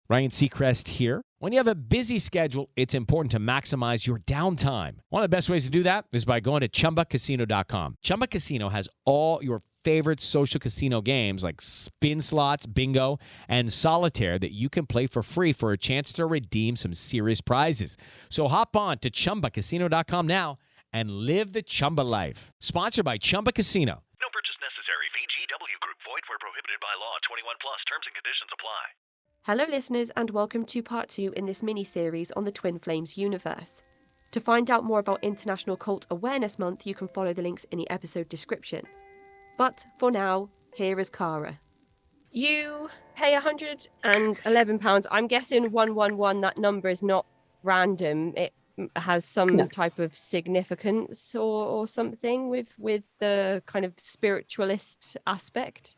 Ryan Seacrest here. When you have a busy schedule, it's important to maximize your downtime. One of the best ways to do that is by going to ChumbaCasino.com. Chumba Casino has all your favorite social casino games like spin slots, bingo, and solitaire that you can play for free for a chance to redeem some serious prizes. So hop on to ChumbaCasino.com now and live the Chumba life. Sponsored by Chumba Casino. No purchase necessary. VGW Group. Void where prohibited by law. 21 plus. Terms and conditions apply. Hello listeners and welcome to part 2 in this mini-series on the Twin Flames universe. To find out more about International Cult Awareness Month, you can follow the links in the episode description. But for now, here is Cara. You pay £111. I'm guessing 111, that number is not random. It has some type of significance or something with the kind of spiritualist aspect.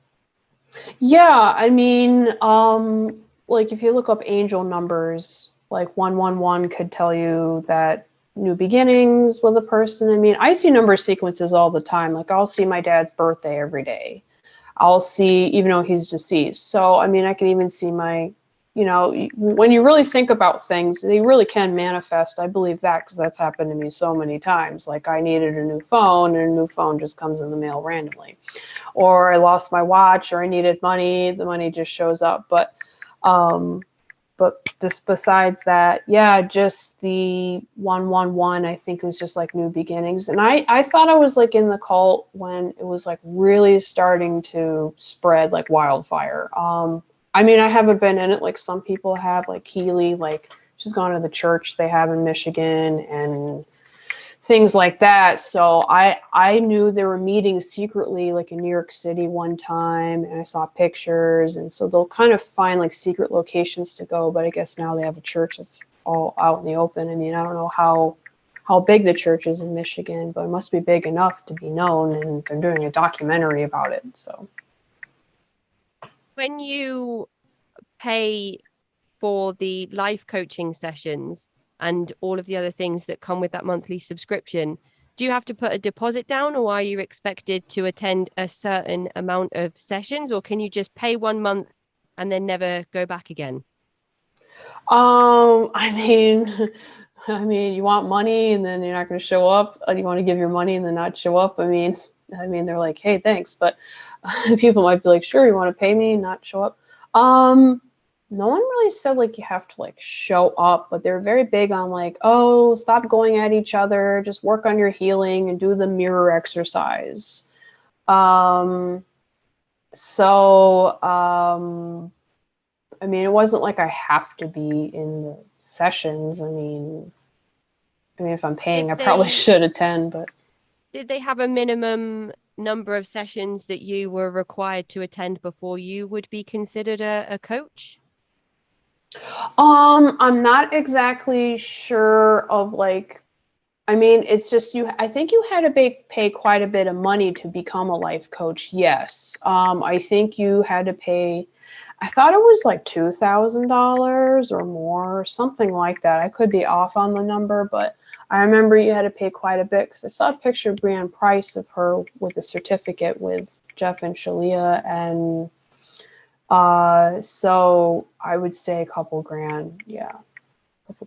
Yeah, I mean, like if you look up angel numbers, like 111 could tell you that new beginnings with a person. I mean, I see number sequences all the time. Like I'll see my dad's birthday every day. I'll see, even though he's deceased. So, I mean, I can even see my, when you really think about things, they really can manifest. I believe that because that's happened to me so many times. Like I needed a new phone and a new phone just comes in the mail randomly. Or I lost my watch or I needed money. The money just shows up. But just besides that, yeah, just the 111, I think it was just like new beginnings. And I thought I was like in the cult when it was like really starting to spread like wildfire. I mean, I haven't been in it like some people have, like Keely, like she's gone to the church they have in Michigan and things like that. So I knew there were meetings secretly like in New York City one time, and I saw pictures, and so they'll kind of find like secret locations to go, but I guess now they have a church that's all out in the open. I mean, I don't know how big the church is in Michigan, but it must be big enough to be known, and they're doing a documentary about it. So when you pay for the life coaching sessions and all of the other things that come with that monthly subscription, do you have to put a deposit down, or are you expected to attend a certain amount of sessions, or can you just pay 1 month and then never go back again? I mean, you want money and then you're not going to show up. You want to give your money and then not show up. I mean, they're like, hey, thanks. But people might be like, sure, you want to pay me and not show up. No one really said like you have to like show up, but they're very big on like, oh, stop going at each other, just work on your healing and do the mirror exercise. I mean, it wasn't like I have to be in the sessions. I mean, if I'm paying, I probably should attend, but. Did they have a minimum number of sessions that you were required to attend before you would be considered a coach? I'm not exactly sure of like, I mean, it's just I think you had to pay quite a bit of money to become a life coach. Yes. I think you had to pay, I thought it was like $2,000 or more, something like that. I could be off on the number, but I remember you had to pay quite a bit because I saw a picture of Brianne Price of her with a certificate with Jeff and Shalia, and so I would say a couple grand. Yeah.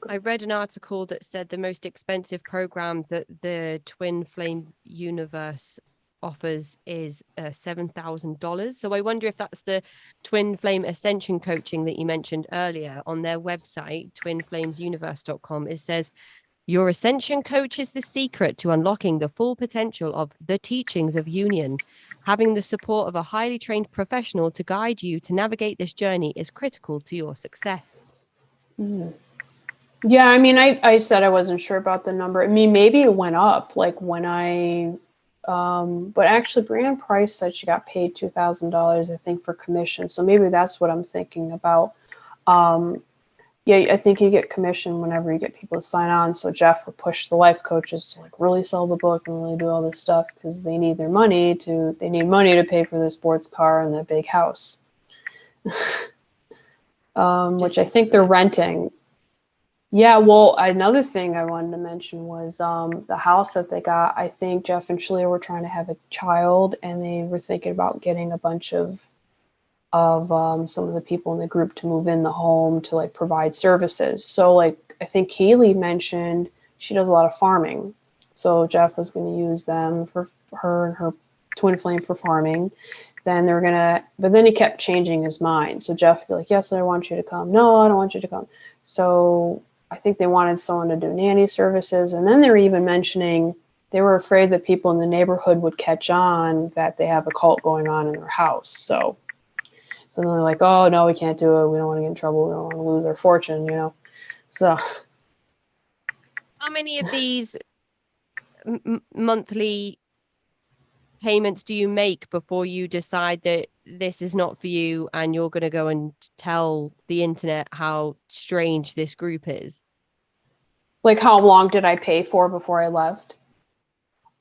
I read an article that said the most expensive program that the Twin Flame universe offers is $7,000. So I wonder if that's the Twin Flame Ascension coaching that you mentioned earlier. On their website, twinflamesuniverse.com, it says, your ascension coach is the secret to unlocking the full potential of the teachings of union. Having the support of a highly trained professional to guide you to navigate this journey is critical to your success. Yeah, I mean, I said I wasn't sure about the number. I mean, maybe it went up like when but actually Brianne Price said she got paid $2,000, I think, for commission. So maybe that's what I'm thinking about. Yeah, I think you get commission whenever you get people to sign on. So Jeff would push the life coaches to like really sell the book and really do all this stuff because they need money to pay for their sports car and their big house, which I think they're renting. Yeah, well, another thing I wanted to mention was the house that they got. I think Jeff and Shalia were trying to have a child, and they were thinking about getting a bunch of of some of the people in the group to move in the home to like provide services. So like I think Kaylee mentioned she does a lot of farming. So Jeff was going to use them for her and her twin flame for farming. Then they were gonna, but then he kept changing his mind. So Jeff would be like, yes, I want you to come. No, I don't want you to come. So I think they wanted someone to do nanny services. And then they were even mentioning they were afraid that people in the neighborhood would catch on that they have a cult going on in their house. So then they're like, oh, no, we can't do it. We don't want to get in trouble. We don't want to lose our fortune, you know. So How many of these monthly payments do you make before you decide that this is not for you and you're going to go and tell the internet how strange this group is? like, how long did I pay for before I left?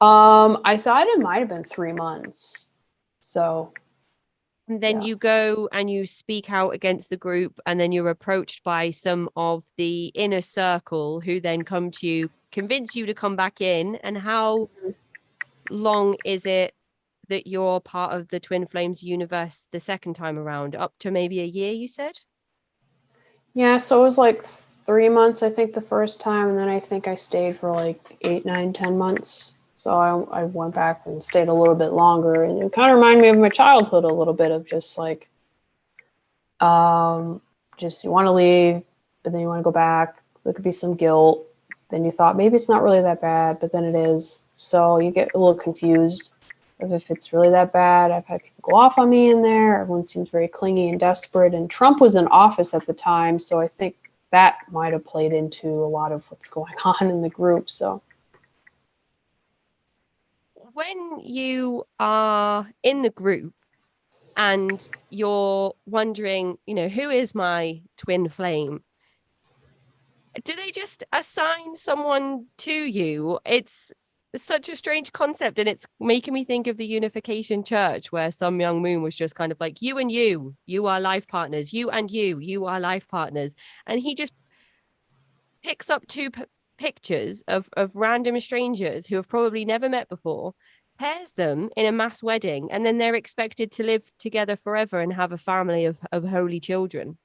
I thought it might have been 3 months. So And then yeah. you go and you speak out against the group, and then you're approached by some of the inner circle who then come to you, convince you to come back in. And how long is it that you're part of the Twin Flames universe the second time around? Up to maybe a year, you said? Yeah, so it was like 3 months, I think, the first time, and then I think I stayed for like 8, 9, 10 months. So I went back and stayed a little bit longer, and it kind of reminded me of my childhood a little bit of just like, just you want to leave, but then you want to go back. There could be some guilt. Then you thought maybe it's not really that bad, but then it is. So you get a little confused of if it's really that bad. I've had people go off on me in there. Everyone seems very clingy and desperate. And Trump was in office at the time, so I think that might have played into a lot of what's going on in the group. So When you are in the group and you're wondering, who is my twin flame? Do they just assign someone to you? It's such a strange concept, and it's making me think of the Unification Church, where some young moon was just kind of like, you and you are life partners. You and you are life partners. And he just picks up two pictures of random strangers who have probably never met before, pairs them in a mass wedding, and then they're expected to live together forever and have a family of holy children.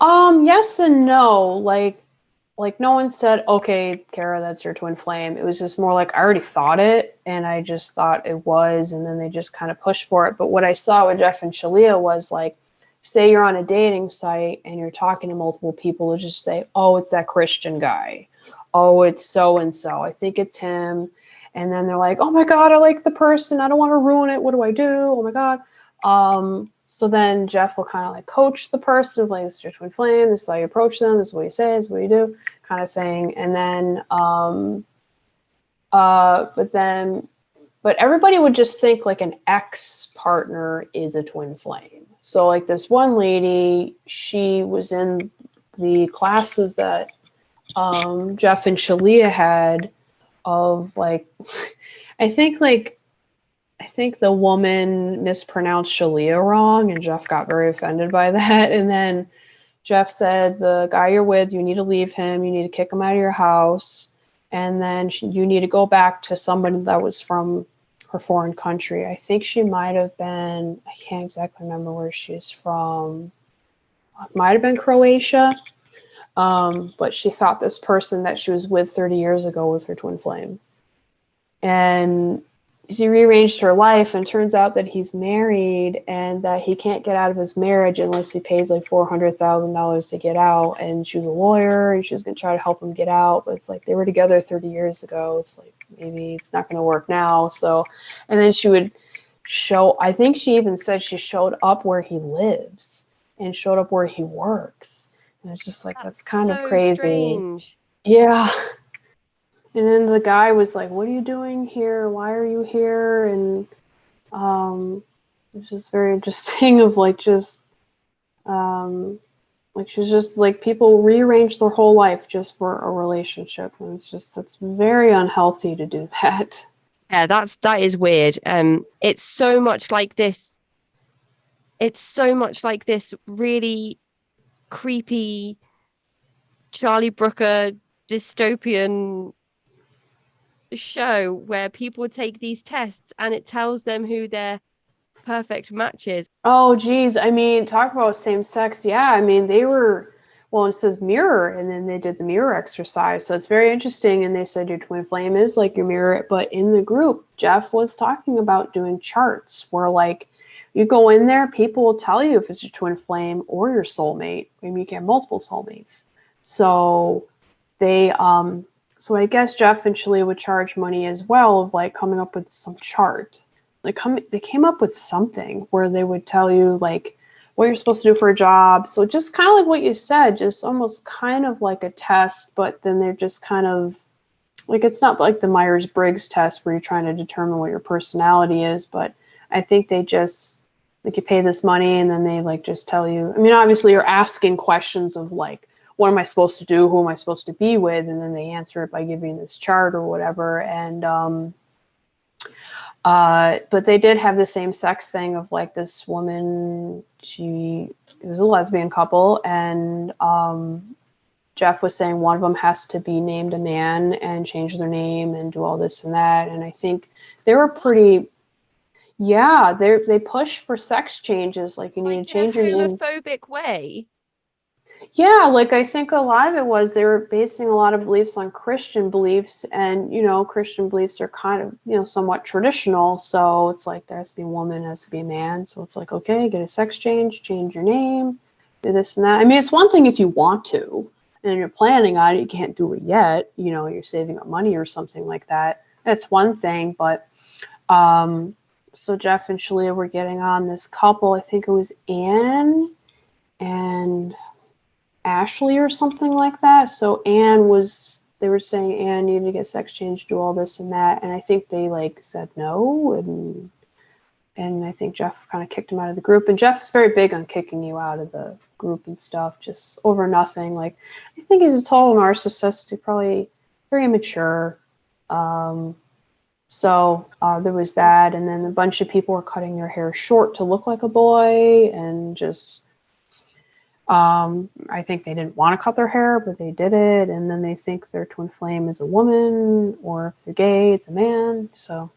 yes and no. Like no one said, okay, Kara, that's your twin flame. It was just more like I already thought it, and I just thought it was, and then they just kind of pushed for it. But what I saw with Jeff and Shalia was like, say you're on a dating site and you're talking to multiple people, to just say, oh, it's that Christian guy. Oh, it's so and so. I think it's him. And then they're like, oh my God, I like the person. I don't want to ruin it. What do I do? Oh my God. So then Jeff will kind of like coach the person, like, this is your twin flame. This is how you approach them. This is what you say. This is what you do, kind of thing. And then, but everybody would just think like an ex partner is a twin flame. So like this one lady, she was in the classes that Jeff and Shalia had of like, I think the woman mispronounced Shalia wrong, and Jeff got very offended by that. And then Jeff said, the guy you're with, you need to leave him. You need to kick him out of your house. And then you need to go back to somebody that was from her foreign country. I think she might have been, I can't exactly remember where she's from. It might have been Croatia. But she thought this person that she was with 30 years ago was her twin flame. And she rearranged her life, and turns out that he's married and that he can't get out of his marriage unless he pays like $400,000 to get out. And she was a lawyer, and she was going to try to help him get out, but it's like they were together 30 years ago. It's like maybe it's not going to work now. So, and then she would show, I think she even said she showed up where he lives and showed up where he works. And it's just like, that's kind of crazy. Strange. Yeah. And then the guy was like, what are you doing here? Why are you here? And it's just very interesting of like just like she's just like, people rearrange their whole life just for a relationship. And it's very unhealthy to do that. Yeah, that is weird. It's so much like this. It's so much like this really creepy Charlie Brooker dystopian show where people take these tests and it tells them who their perfect matches. Oh, geez. I mean, talk about same sex. Yeah, I mean, they were, well, it says mirror, and then they did the mirror exercise. So it's very interesting. And they said your twin flame is like your mirror. But in the group, Jeff was talking about doing charts where, like, you go in there, people will tell you if it's your twin flame or your soulmate. Maybe you can have multiple soulmates. So they, so I guess Jeff and Shalia would charge money as well of like coming up with some chart. They came up with something where they would tell you like what you're supposed to do for a job. So just kind of like what you said, just almost kind of like a test, but then they're just kind of like, it's not like the Myers-Briggs test where you're trying to determine what your personality is, but I think they just like you pay this money and then they like just tell you. I mean, obviously you're asking questions of like, what am I supposed to do? Who am I supposed to be with? And then they answer it by giving this chart or whatever. And but they did have the same sex thing of like this woman, it was a lesbian couple, and Jeff was saying one of them has to be named a man and change their name and do all this and that. And I think they were pretty, yeah, they push for sex changes, like you need Like to change in your a name. homophobic way. Yeah, like I think a lot of it was they were basing a lot of beliefs on Christian beliefs, and Christian beliefs are kind of somewhat traditional. So it's like there has to be a woman, has to be a man. So it's like, okay, get a sex change your name, do this and that. I mean, it's one thing if you want to and you're planning on it, you can't do it yet. You're saving up money or something like that. That's one thing. But so Jeff and Shalia were getting on this couple. I think it was Anne and Ashley or something like that. So they were saying Anne needed to get sex change, do all this and that. And I think they like said no. And I think Jeff kind of kicked him out of the group. And Jeff's very big on kicking you out of the group and stuff, just over nothing. Like, I think he's a total narcissist. He's probably very immature. So there was that. And then a bunch of people were cutting their hair short to look like a boy and just I think they didn't want to cut their hair, but they did it. And then they think their twin flame is a woman, or if they're gay, it's a man. So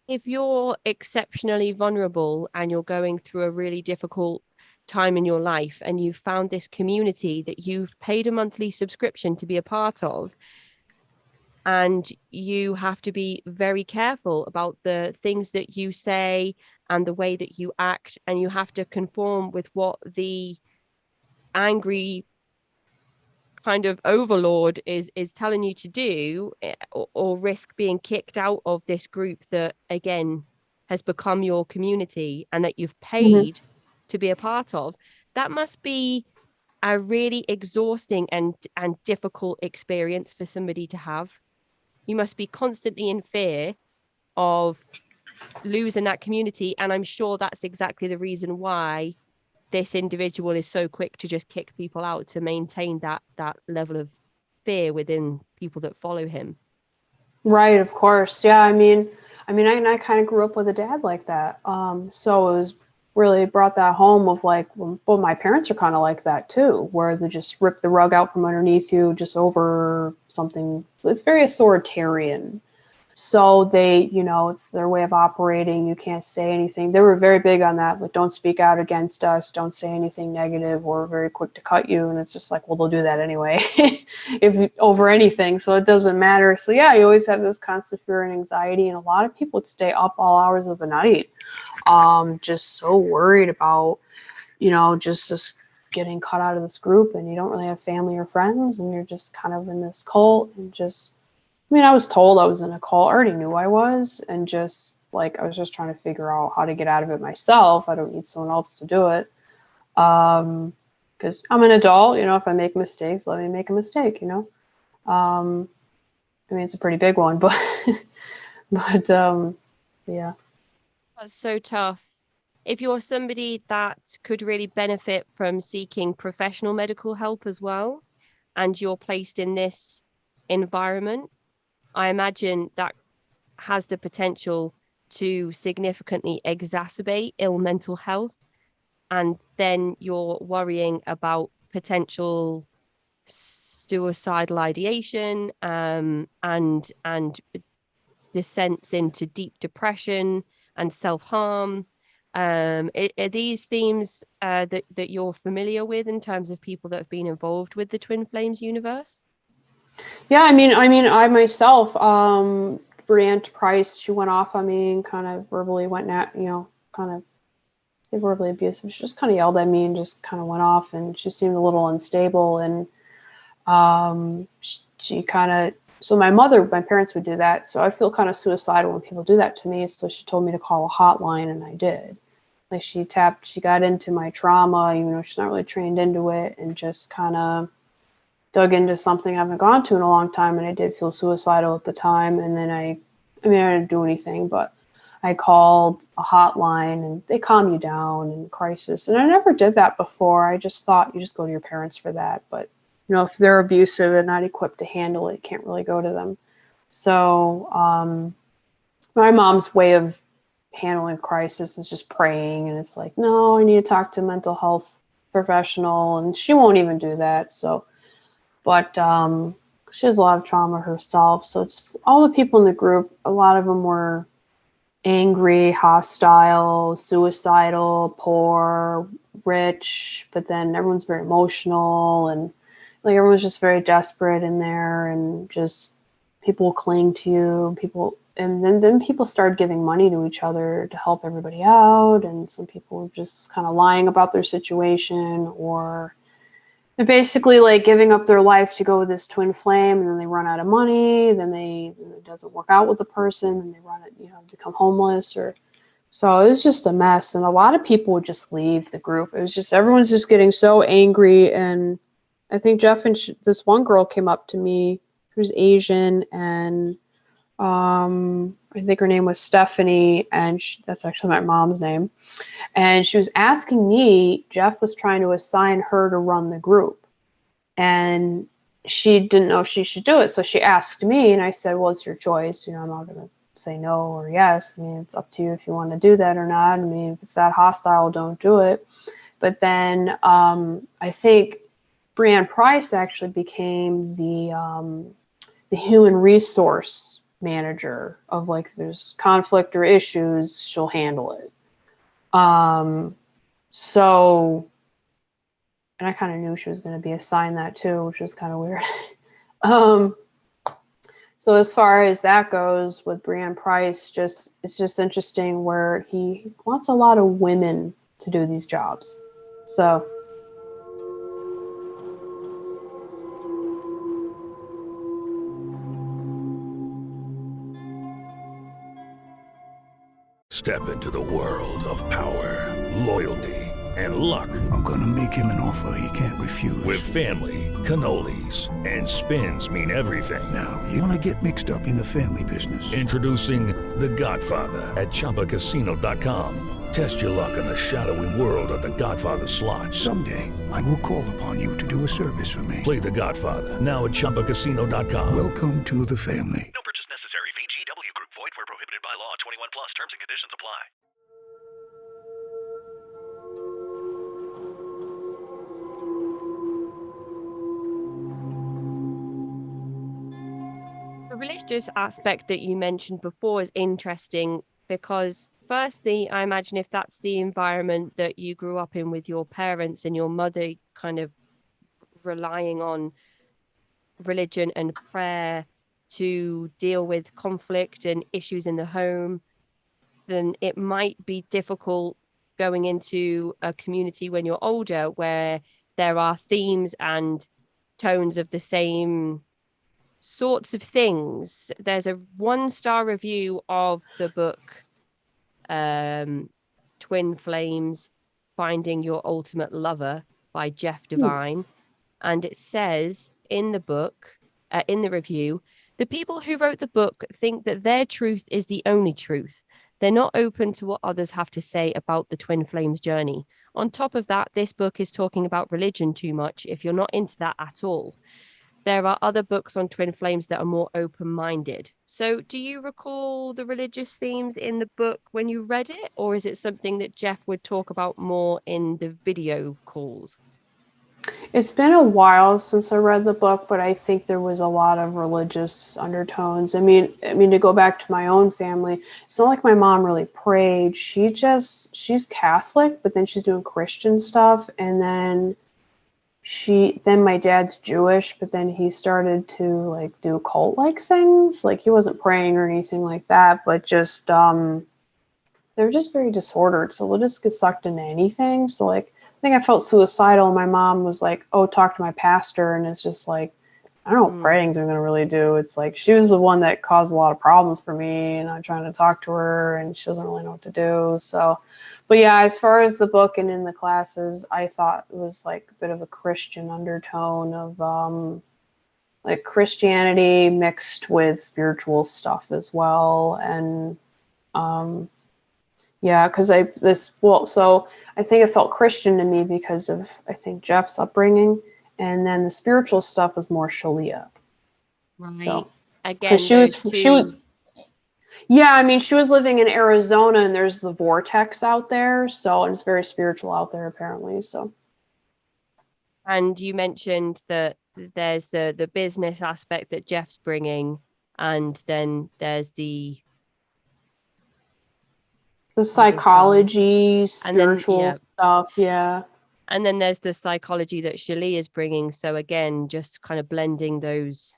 If you're exceptionally vulnerable and you're going through a really difficult time in your life and you've found this community that you've paid a monthly subscription to be a part of, and you have to be very careful about the things that you say and the way that you act, and you have to conform with what the angry kind of overlord is telling you to do, or risk being kicked out of this group that again has become your community and that you've paid to be a part of. That must be a really exhausting and difficult experience for somebody to have. You must be constantly in fear of losing that community, and I'm sure that's exactly the reason why this individual is so quick to just kick people out, to maintain that level of fear within people that follow him. Right, of course. Yeah, I kind of grew up with a dad like that. So it was really brought that home of like, well, my parents are kind of like that too, where they just rip the rug out from underneath you just over something. It's very authoritarian. So they, it's their way of operating. You can't say anything. They were very big on that. Like, don't speak out against us. Don't say anything negative. We're very quick to cut you. And it's just like, well, they'll do that anyway, over anything. So it doesn't matter. So yeah, you always have this constant fear and anxiety. And a lot of people would stay up all hours of the night, just so worried about, just getting cut out of this group, and you don't really have family or friends, and you're just kind of in this cult and just. I was told I was in a cult. I already knew I was, and just like I was just trying to figure out how to get out of it myself. I don't need someone else to do it. Because I'm an adult, if I make mistakes, let me make a mistake, it's a pretty big one, but yeah. That's so tough. If you're somebody that could really benefit from seeking professional medical help as well, and you're placed in this environment, I imagine that has the potential to significantly exacerbate ill mental health. And then you're worrying about potential suicidal ideation, and descents into deep depression and self-harm. Are these themes that you're familiar with in terms of people that have been involved with the Twin Flames universe? Yeah, I myself, Brienne Price, she went off on me and kind of verbally went at, kind of say verbally abusive. She just kind of yelled at me and just kind of went off, and she seemed a little unstable. And she kind of, so my parents would do that. So I feel kind of suicidal when people do that to me. So she told me to call a hotline, and I did. Like she got into my trauma, even though she's not really trained into it, and just kind of dug into something I haven't gone to in a long time. And I did feel suicidal at the time. And then I didn't do anything, but I called a hotline, and they calm you down in crisis. And I never did that before. I just thought you just go to your parents for that. But, if they're abusive and not equipped to handle it, you can't really go to them. So my mom's way of handling crisis is just praying. And it's like, no, I need to talk to a mental health professional. And she won't even do that. So, but she has a lot of trauma herself. So it's all the people in the group, a lot of them were angry, hostile, suicidal, poor, rich, but then everyone's very emotional, and like everyone's just very desperate in there, and just people cling to you, and then people started giving money to each other to help everybody out, and some people were just kind of lying about their situation, or they're basically like giving up their life to go with this twin flame, and then they run out of money, then it doesn't work out with the person, and they become homeless, or so it was just a mess. And a lot of people would just leave the group. It was just, everyone's just getting so angry. And I think Jeff and this one girl came up to me who's Asian, and I think her name was Stephanie, and that's actually my mom's name. And she was asking me, Jeff was trying to assign her to run the group, and she didn't know if she should do it. So she asked me, and I said, well, it's your choice. I'm not going to say no or yes. It's up to you if you want to do that or not. If it's that hostile, don't do it. But then I think Brienne Price actually became the human resource manager of, like, if there's conflict or issues, she'll handle it. So, and I kind of knew she was going to be assigned that too, which was kind of weird. So as far as that goes with Brienne Price, it's just interesting where he wants a lot of women to do these jobs. So. Step into the world of power, loyalty, and luck. I'm gonna make him an offer he can't refuse. With family, cannolis, and spins mean everything. Now, you wanna get mixed up in the family business. Introducing The Godfather at ChumbaCasino.com. Test your luck in the shadowy world of The Godfather slot. Someday, I will call upon you to do a service for me. Play The Godfather now at ChumbaCasino.com. Welcome to the family. No purchase necessary. VGW Group. Void where prohibited by law. 21 plus. Terms and conditions apply. The religious aspect that you mentioned before is interesting because, firstly, I imagine if that's the environment that you grew up in with your parents and your mother kind of relying on religion and prayer to deal with conflict and issues in the home, then it might be difficult going into a community when you're older where there are themes and tones of the same sorts of things. There's a 1-star review of the book Twin Flames, Finding Your Ultimate Lover by Jeff Devine. And it says in the book, in the review, the people who wrote the book think that their truth is the only truth. They're not open to what others have to say about the Twin Flames journey. On top of that, this book is talking about religion too much if you're not into that at all. There are other books on twin flames that are more open-minded. So do you recall the religious themes in the book when you read it, or is it something that Jeff would talk about more in the video calls? It's been a while since I read the book, but I think there was a lot of religious undertones. I mean to go back to my own family, it's not like my mom really prayed. She's Catholic, but then she's doing Christian stuff, and then my dad's Jewish, but then he started to like do cult like things. Like he wasn't praying or anything like that, but just they're just very disordered. So they'll just get sucked into anything. So like I think I felt suicidal and my mom was like, "Oh, talk to my pastor." And it's just like I don't know what praying's gonna really do. It's like she was the one that caused a lot of problems for me, and I'm trying to talk to her and she doesn't really know what to do. So but yeah, as far as the book and in the classes, I thought it was like a bit of a Christian undertone of like Christianity mixed with spiritual stuff as well. And um yeah, because so I think it felt Christian to me because of I think Jeff's upbringing, and then the spiritual stuff was more Shalia. Right. So because Again, those two. yeah, I mean she was living in Arizona and there's the vortex out there, so and it's very spiritual out there apparently. So And you mentioned that there's the business aspect that Jeff's bringing, and then there's the other side. psychology, And then spiritual stuff, yeah. and then there's the psychology that Shali is bringing. So again, just kind of blending those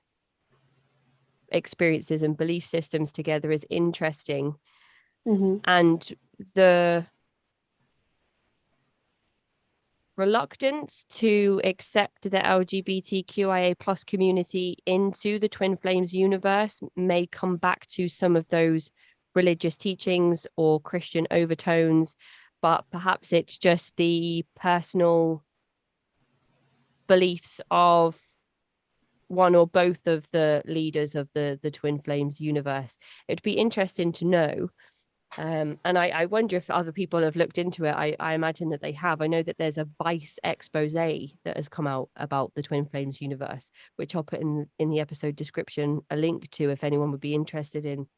experiences and belief systems together is interesting. Hmm. And the reluctance to accept the LGBTQIA plus community into the Twin Flames universe may come back to some of those religious teachings or Christian overtones, but perhaps it's just the personal beliefs of one or both of the leaders of the Twin Flames universe. It'd be interesting to know. And I wonder if other people have looked into it. I imagine that they have. I know that there's a Vice expose that has come out about the Twin Flames universe, which I'll put in the episode description a link to if anyone would be interested in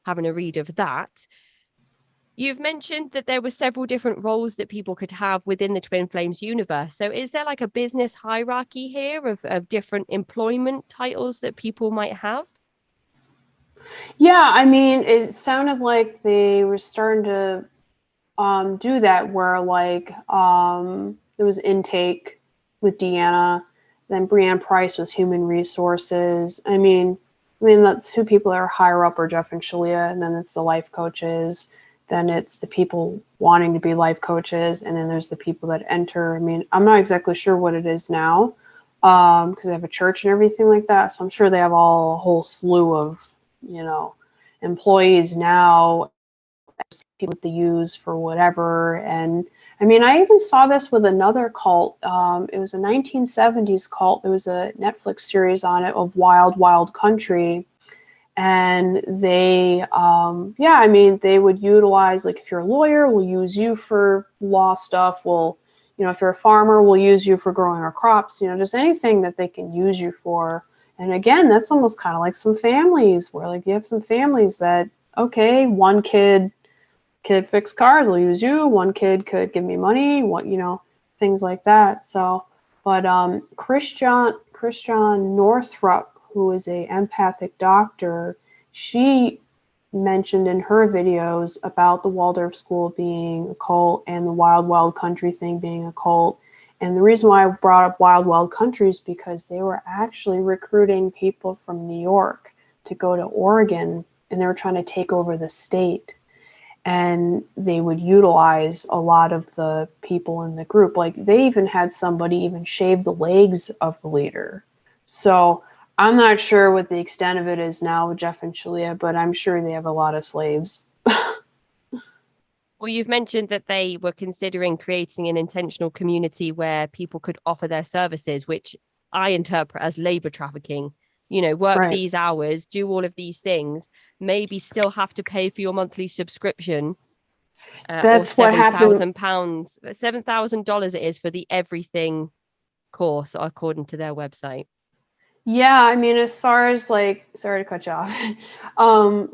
having a read of that. You've mentioned that there were several different roles that people could have within the Twin Flames universe. So is there like a business hierarchy here of different employment titles that people might have? Yeah, I mean, it sounded like they were starting to do that where like there was intake with Deanna, then Brianne Price was human resources. I mean that's who people that are higher up are Jeff and Shalia, and then it's the life coaches, then it's the people wanting to be life coaches, and then there's the people that enter. I mean, I'm not exactly sure what it is now, because they have a church and everything like that. So I'm sure they have a whole slew of, you know, employees now, people that they use for whatever. And I mean, I even saw this with another cult. It was a 1970s cult. There was a Netflix series on it of Wild Wild Country. And they, yeah, I mean, they would utilize, like, if you're a lawyer, we'll use you for law stuff. We'll, you know, if you're a farmer, we'll use you for growing our crops, you know, just anything that they can use you for. And again, that's almost kind of like some families where, like, you have some families that, okay, one kid fix cars, we'll use you. One kid could give me money, what, you know, things like that. So, but Christian Northrup, who is a empathic doctor, she mentioned in her videos about the Waldorf School being a cult and the Wild Wild Country thing being a cult. And the reason why I brought up Wild Wild Country is because they were actually recruiting people from New York to go to Oregon, and they were trying to take over the state. And they would utilize a lot of the people in the group. Like they even had somebody even shave the legs of the leader. So I'm not sure what the extent of it is now with Jeff and Shalia, but I'm sure they have a lot of slaves. Well, you've mentioned that they were considering creating an intentional community where people could offer their services, which I interpret as labor trafficking. You know, work Right. these hours, do all of these things, maybe still have to pay for your monthly subscription, or That's what happened. £7,000. $7,000 it is for the everything course, according to their website. Yeah, I mean, as far as like, sorry to cut you off,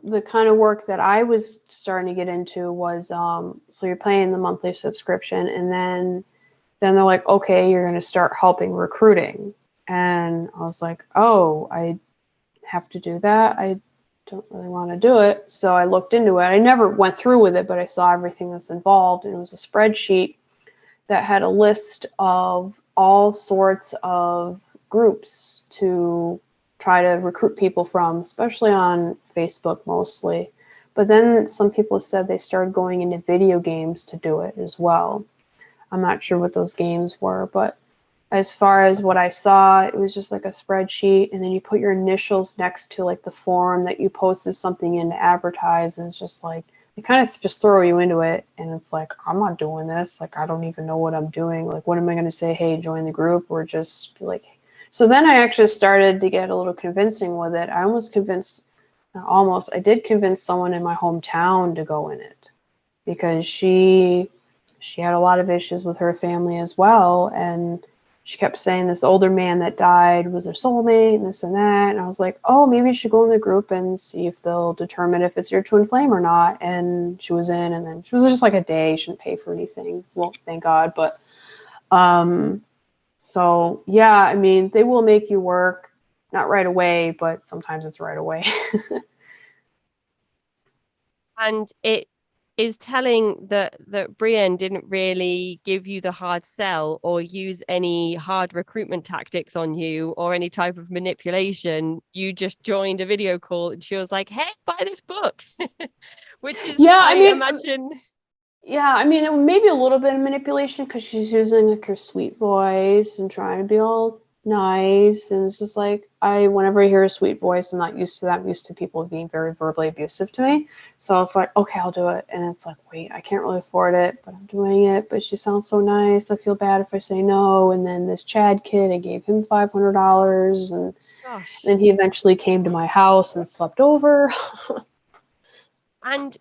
the kind of work that I was starting to get into was, so you're paying the monthly subscription, and then then they're like, okay, you're going to start helping recruiting. And I was like, oh, I have to do that. I don't really want to do it. So I looked into it. I never went through with it, but I saw everything that's involved. And it was a spreadsheet that had a list of all sorts of groups to try to recruit people from, especially on Facebook mostly. But then some people said they started going into video games to do it as well. I'm not sure what those games were, but as far as what I saw, it was just like a spreadsheet, and then you put your initials next to like the form that you posted something in to advertise, and it's just like they kind of just throw you into it, and it's like, I'm not doing this. Like, I don't even know what I'm doing. Like, what am I going to say? Hey, join the group, or just be like. So then I actually started to get a little convincing with it. I did convince someone in my hometown to go in it, because she had a lot of issues with her family as well, and she kept saying this older man that died was her soulmate and this and that. And I was like, oh, maybe you should go in the group and see if they'll determine if it's your twin flame or not. And she was in, and then she was just like a day. She didn't pay for anything. Well, thank God. But so yeah, I mean, they will make you work, not right away, but sometimes it's right away. And it is telling that Brienne didn't really give you the hard sell or use any hard recruitment tactics on you or any type of manipulation. You just joined a video call and she was like, hey, buy this book. Which is, Yeah, I imagine. Yeah, I mean, it may be a little bit of manipulation because she's using like her sweet voice and trying to be all nice. And it's just like, whenever I hear a sweet voice, I'm not used to that. I'm used to people being very verbally abusive to me. So it's like, okay, I'll do it. And it's like, wait, I can't really afford it, but I'm doing it. But she sounds so nice. I feel bad if I say no. And then this Chad kid, I gave him $500. And Gosh. then he eventually came to my house and slept over. And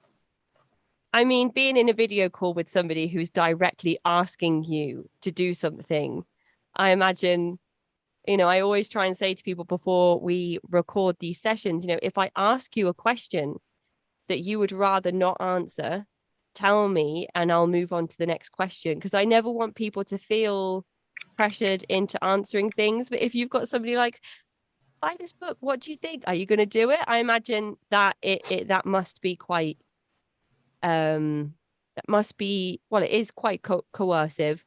I mean, being in a video call with somebody who's directly asking you to do something, I imagine, I always try and say to people before we record these sessions, if I ask you a question that you would rather not answer, tell me and I'll move on to the next question. Because I never want people to feel pressured into answering things. But if you've got somebody like, buy this book, what do you think? Are you going to do it? I imagine that that must be quite it is quite coercive,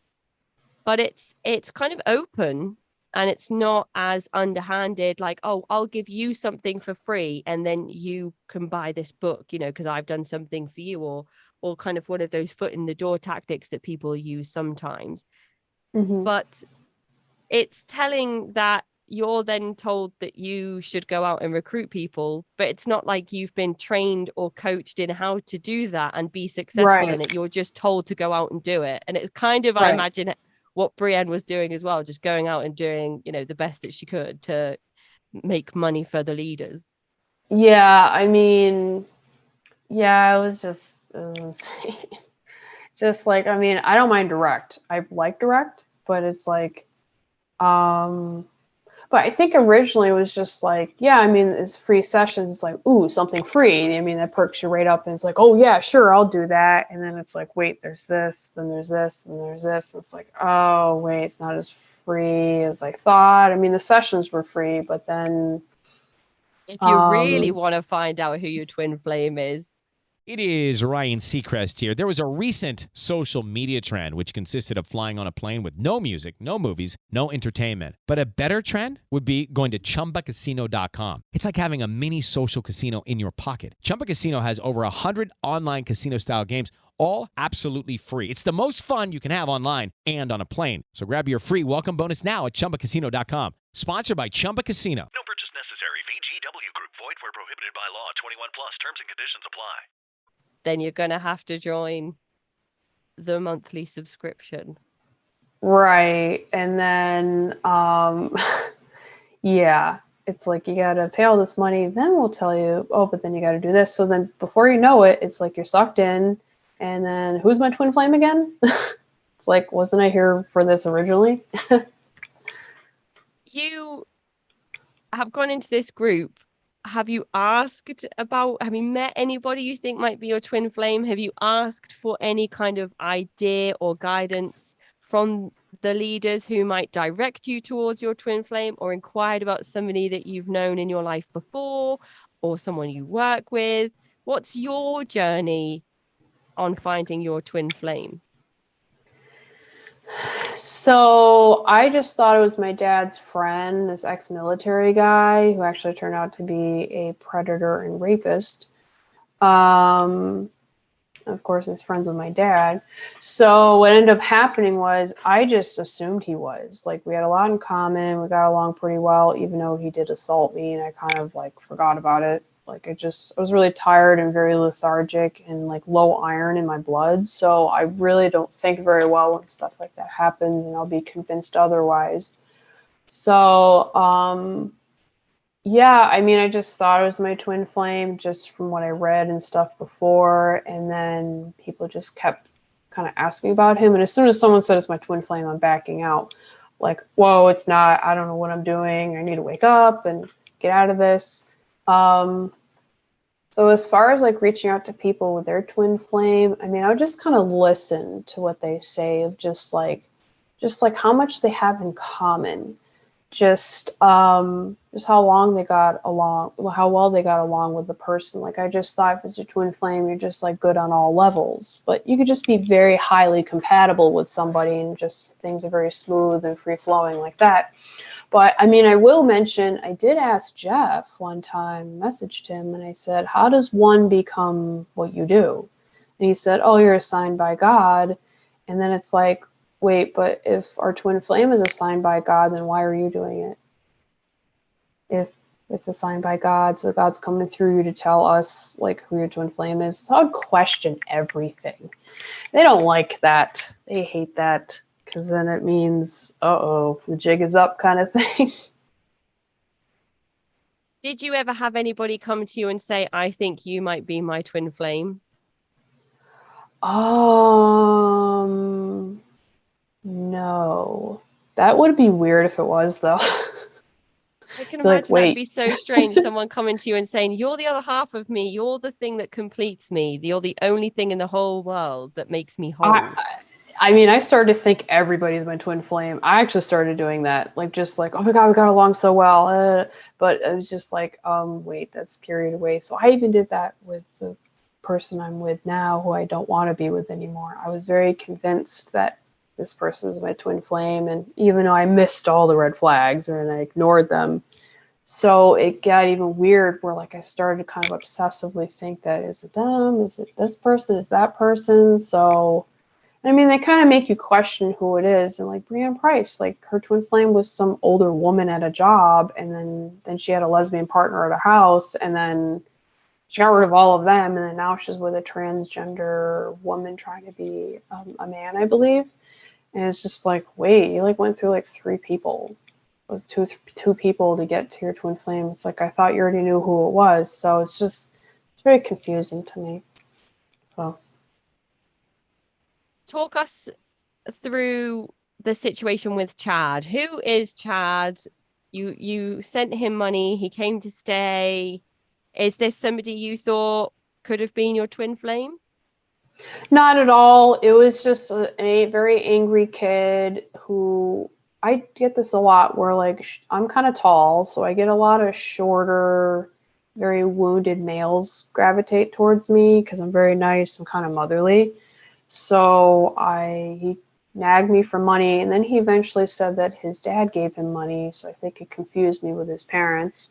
but it's kind of open, and it's not as underhanded, like, oh, I'll give you something for free and then you can buy this book, because I've done something for you, or kind of one of those foot in the door tactics that people use sometimes. Mm-hmm. But it's telling that you're then told that you should go out and recruit people, but it's not like you've been trained or coached in how to do that and be successful in it. You're just told to go out and do it. And it's kind of, I imagine, what Brienne was doing as well, just going out and doing, the best that she could to make money for the leaders. Yeah, I mean, yeah, it was just like, I mean, I don't mind direct. I like direct, but it's like, but I think originally it was just like, yeah, I mean, it's free sessions. It's like, ooh, something free. I mean, that perks you right up. And it's like, oh, yeah, sure, I'll do that. And then it's like, wait, there's this, then there's this, and there's this. And it's like, oh, wait, it's not as free as I thought. I mean, the sessions were free, but then. If you really want to find out who your twin flame is. It is Ryan Seacrest here. There was a recent social media trend which consisted of flying on a plane with no music, no movies, no entertainment. But a better trend would be going to chumbacasino.com. It's like having a mini social casino in your pocket. Chumba Casino has over 100 online casino-style games, all absolutely free. It's the most fun you can have online and on a plane. So grab your free welcome bonus now at chumbacasino.com. Sponsored by Chumba Casino. No purchase necessary. VGW Group. Void where prohibited by law. 21 plus. Terms and conditions apply. Then you're going to have to join the monthly subscription. Right. And then, yeah, it's like, you got to pay all this money. Then we'll tell you, oh, but then you got to do this. So then before you know it, it's like you're sucked in. And then who's my twin flame again? It's like, wasn't I here for this originally? You have gone into this group. Have you met anybody you think might be your twin flame? Have you asked for any kind of idea or guidance from the leaders who might direct you towards your twin flame, or inquired about somebody that you've known in your life before or someone you work with? What's your journey on finding your twin flame? So I just thought it was my dad's friend, this ex-military guy who actually turned out to be a predator and rapist. Of course, he's friends with my dad. So what ended up happening was I just assumed he was. Like, we had a lot in common. We got along pretty well, even though he did assault me, and I kind of like forgot about it. Like, I was really tired and very lethargic and like low iron in my blood. So I really don't think very well when stuff like that happens, and I'll be convinced otherwise. So, yeah, I mean, I just thought it was my twin flame just from what I read and stuff before. And then people just kept kind of asking about him. And as soon as someone said it's my twin flame, I'm backing out. Like, whoa, it's not. I don't know what I'm doing. I need to wake up and get out of this. So as far as like reaching out to people with their twin flame, I mean, I would just kind of listen to what they say of just like how much they have in common. Just how long they got along, how well they got along with the person. Like, I just thought if it's a twin flame, you're just like good on all levels. But you could just be very highly compatible with somebody and just things are very smooth and free flowing like that. But I mean, I will mention, I did ask Jeff one time, messaged him, and I said, how does one become what you do? And he said, oh, you're assigned by God. And then it's like, wait, but if our twin flame is assigned by God, then why are you doing it? If it's assigned by God, so God's coming through you to tell us like who your twin flame is. So I would question everything. They don't like that. They hate that because then it means, uh-oh, the jig is up kind of thing. Did you ever have anybody come to you and say, I think you might be my twin flame? No. That would be weird if it was, though. I can Like, imagine that'd wait. be so strange. Someone coming to you and saying, you're the other half of me. You're the thing that completes me. You're the only thing in the whole world that makes me whole. I mean, I started to think everybody's my twin flame. I actually started doing that, like, just like, oh my God, we got along so well. But it was just like, wait, that's carried away. So I even did that with the person I'm with now, who I don't want to be with anymore. I was very convinced that this person is my twin flame, and even though I missed all the red flags and I ignored them, so it got even weird where like I started to kind of obsessively think that, is it them? Is it this person? Is that person? So I mean, they kind of make you question who it is. And like Brianne Price, like her twin flame was some older woman at a job, and then she had a lesbian partner at a house, and then she got rid of all of them, and then now she's with a transgender woman trying to be a man, I believe. And it's just like, wait, you like went through like three people, or two people to get to your twin flame. It's like, I thought you already knew who it was. So it's very confusing to me. So. Talk us through the situation with Chad. Who is Chad? You sent him money. He came to stay. Is this somebody you thought could have been your twin flame? Not at all. It was just a very angry kid who, I get this a lot where like I'm kind of tall, so I get a lot of shorter, very wounded males gravitate towards me because I'm very nice. I'm kind of motherly. So he nagged me for money, and then he eventually said that his dad gave him money, so I think it confused me with his parents.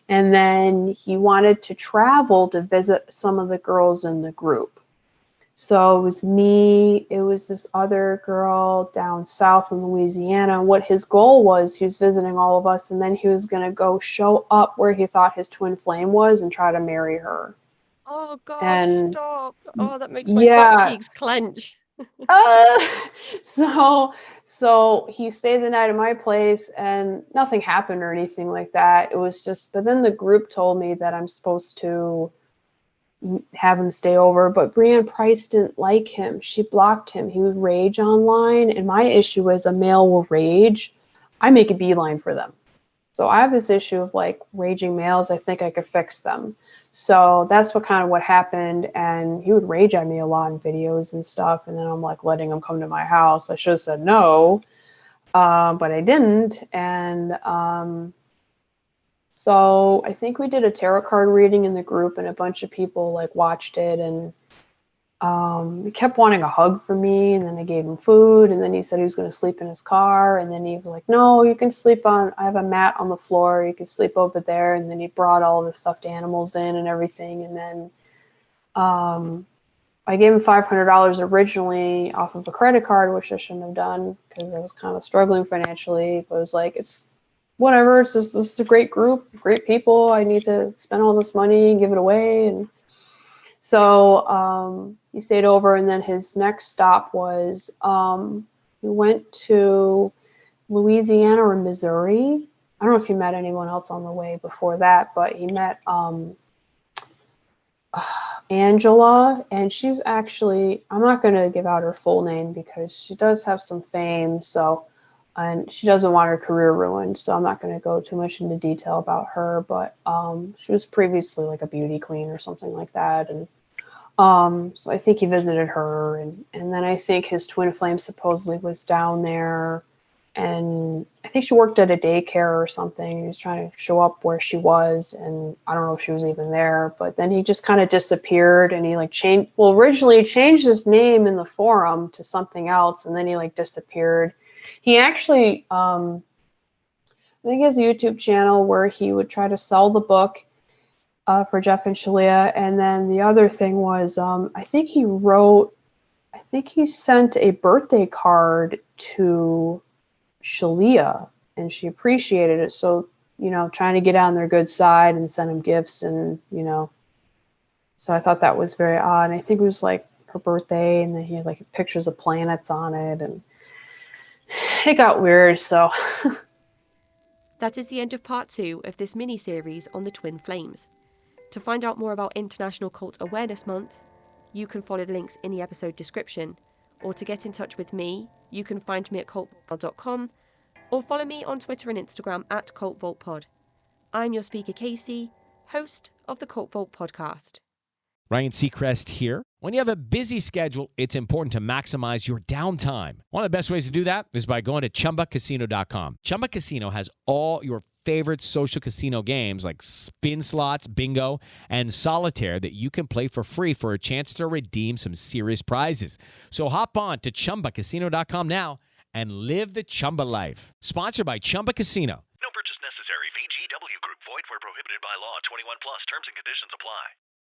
And then he wanted to travel to visit some of the girls in the group. So it was me, it was this other girl down south in Louisiana. And what his goal was, he was visiting all of us, and then he was going to go show up where he thought his twin flame was and try to marry her. Oh gosh, And stop. Oh, that makes my butt cheeks clench. So he stayed the night at my place, and nothing happened or anything like that. It was just, but then the group told me that I'm supposed to have him stay over, but Brianne Price didn't like him. She blocked him. He would rage online, and my issue is a male will rage. I make a beeline for them. So I have this issue of like raging males. I think I could fix them. So that's what happened. And he would rage at me a lot in videos and stuff. And then I'm like letting him come to my house. I should have said no. but I didn't. And so I think we did a tarot card reading in the group, and a bunch of people like watched it, and he kept wanting a hug from me, and then I gave him food, and then he said he was going to sleep in his car, and then he was like, no, you can sleep I have a mat on the floor, you can sleep over there. And then he brought all the stuffed animals in and everything. And then I gave him $500 originally off of a credit card, which I shouldn't have done because I was kind of struggling financially. But it was like, it's whatever, this is a great group, great people, I need to spend all this money and give it away. And so he stayed over, and then his next stop was we went to Louisiana or Missouri. I don't know if he met anyone else on the way before that, but he met Angela, and she's actually, I'm not going to give out her full name because she does have some fame, so, and she doesn't want her career ruined, so I'm not going to go too much into detail about her, but she was previously like a beauty queen or something like that. And so I think he visited her, and then I think his twin flame supposedly was down there, and I think she worked at a daycare or something. He was trying to show up where she was, and I don't know if she was even there, but then he just kind of disappeared, and he like changed, well, originally he changed his name in the forum to something else, and then he like disappeared. He actually, I think he has a YouTube channel where he would try to sell the book for Jeff and Shalia. And then the other thing was, I think he sent a birthday card to Shalia, and she appreciated it. So, trying to get on their good side and send him gifts, and, so I thought that was very odd. And I think it was like her birthday, and then he had like pictures of planets on it, and it got weird. So That is the end of part 2 of this mini-series on the twin flames. To find out more about International Cult Awareness Month, you can follow the links in the episode description, or to get in touch with me, you can find me at cultvault.com, or follow me on Twitter and Instagram at cultvaultpod. I'm your speaker Casey, host of the Cult Vault podcast. Ryan Seacrest here. When you have a busy schedule, it's important to maximize your downtime. One of the best ways to do that is by going to chumbacasino.com. Chumba Casino has all your favorite social casino games like spin slots, bingo, and solitaire that you can play for free for a chance to redeem some serious prizes. So hop on to chumbacasino.com now and live the Chumba life. Sponsored by Chumba Casino. No purchase necessary. VGW Group. Void where prohibited by law. 21 plus. Terms and conditions apply.